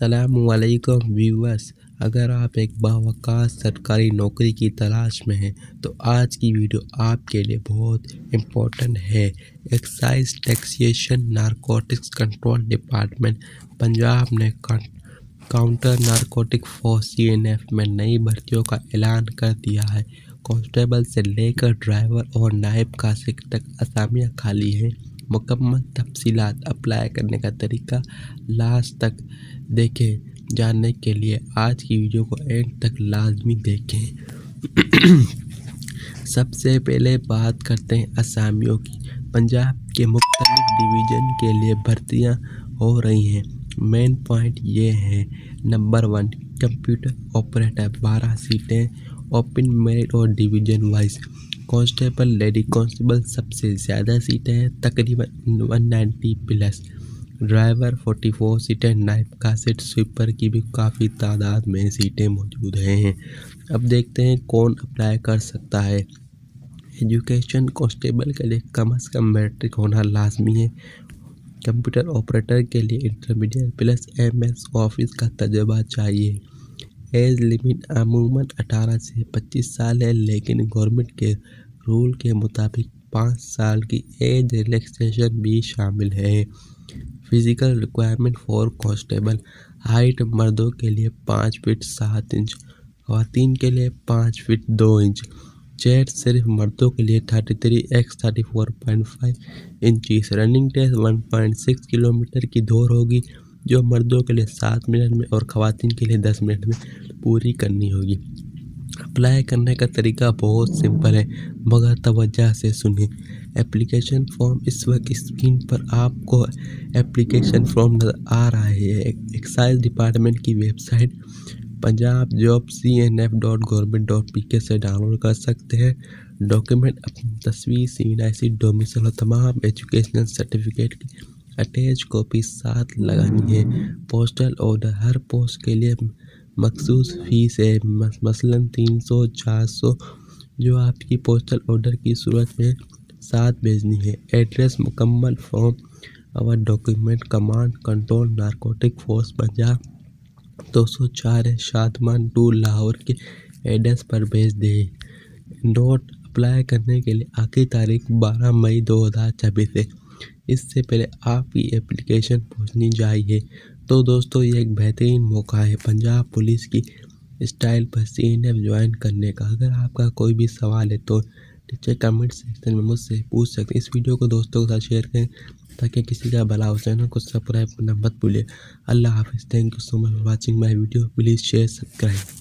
السلام علیکم ویورز، اگر آپ ایک باوقار سرکاری نوکری کی تلاش میں ہیں تو آج کی ویڈیو آپ کے لیے بہت امپورٹنٹ ہے۔ Excise taxation narcotics control department Punjab نے کاؤنٹر نارکوٹک فورس CNF میں نئی بھرتیوں کا اعلان کر دیا ہے۔ کانسٹیبل سے لے کر ڈرائیور اور نائب قاصد تک اسامیاں خالی ہیں۔ مکمل تفصیلات، اپلائی کرنے کا طریقہ لاسٹ تک دیکھیں۔ جاننے کے لیے آج کی ویڈیو کو اینڈ تک لازمی دیکھیں۔ سب سے پہلے بات کرتے ہیں اسامیوں کی۔ پنجاب کے مختلف ڈویژن کے لیے بھرتیاں ہو رہی ہیں۔ مین پوائنٹ یہ ہیں: نمبر 1، کمپیوٹر آپریٹر 12 سیٹیں، اوپن میرٹ اور division wise. Constable lady constable سب سے زیادہ سیٹیں ہیں، تقریباً 190+۔ ڈرائیور 44 سیٹیں، نائب قاصد سویپر کی بھی کافی تعداد میں سیٹیں موجود ہیں۔ اب دیکھتے ہیں کون اپلائی کر سکتا ہے۔ ایجوکیشن: کانسٹیبل کے لیے کم از کم میٹرک ہونا لازمی ہے۔ کمپیوٹر آپریٹر کے لیے انٹرمیڈیٹ + MS آفس کا تجربہ چاہیے۔ ایج لمٹ عموماً 18 سے 25 سال ہے، لیکن گورنمنٹ کے رول کے مطابق 5 سال کی ایج ریلیکسیشن بھی شامل ہے۔ Physical requirement for constable: height مردوں کے لیے 5 فٹ 7 انچ، خواتین کے لیے 5 فٹ 2 انچ۔ چیسٹ صرف مردوں کے لیے 33x34.5 inches. Running test 1.6 kilometre کی دوڑ ہوگی، جو مردوں کے لیے 7 منٹ میں اور خواتین کے لیے 10 منٹ میں پوری کرنی ہوگی۔ اپلائی کرنے کا طریقہ بہت سمپل ہے، مگر توجہ سے سنیں۔ اپلیکیشن فارم: اس وقت اسکرین پر آپ کو اپلیکیشن فارم نظر آ رہا ہے۔ ایکسائز ڈپارٹمنٹ کی ویب سائٹ punjabjobs.cnf.govt.pk سے ڈاؤن لوڈ کر سکتے ہیں۔ ڈاکیومنٹ: اپنی تصویر، CNIC ڈومیسائل اور تمام ایجوکیشنل سرٹیفکیٹ کی اٹیچ کاپی ساتھ لگانی ہے۔ پوسٹل آرڈر: ہر پوسٹ کے لیے مخصوص فیس ہے، مثلاً 300 400، جو آپ کی پوسٹل آرڈر کی صورت میں ساتھ بھیجنی ہے۔ ایڈریس: مکمل فارم اور document command control narcotic force Punjab, 204 Shadman 2 Lahore کے ایڈریس پر بھیج دیں۔ نوٹ: اپلائی کرنے کے لیے آخری تاریخ 12 مئی 2026 ہے۔ اس سے پہلے آپ کی اپلیکیشن پہنچنی چاہیے۔ تو دوستو، یہ ایک بہترین موقع ہے پنجاب پولیس کی اسٹائل پر CNF جوائن کرنے کا۔ اگر آپ کا کوئی بھی سوال ہے تو نیچے کمنٹ سیکشن میں مجھ سے پوچھ سکتے ہیں۔ اس ویڈیو کو دوستوں کے ساتھ شیئر کریں تاکہ کسی کا بھلا ہو۔ چینل کو سبسکرائب کرنا مت بھولیں۔ اللہ حافظ۔ Thank you so much for watching my video. Please share subscribe.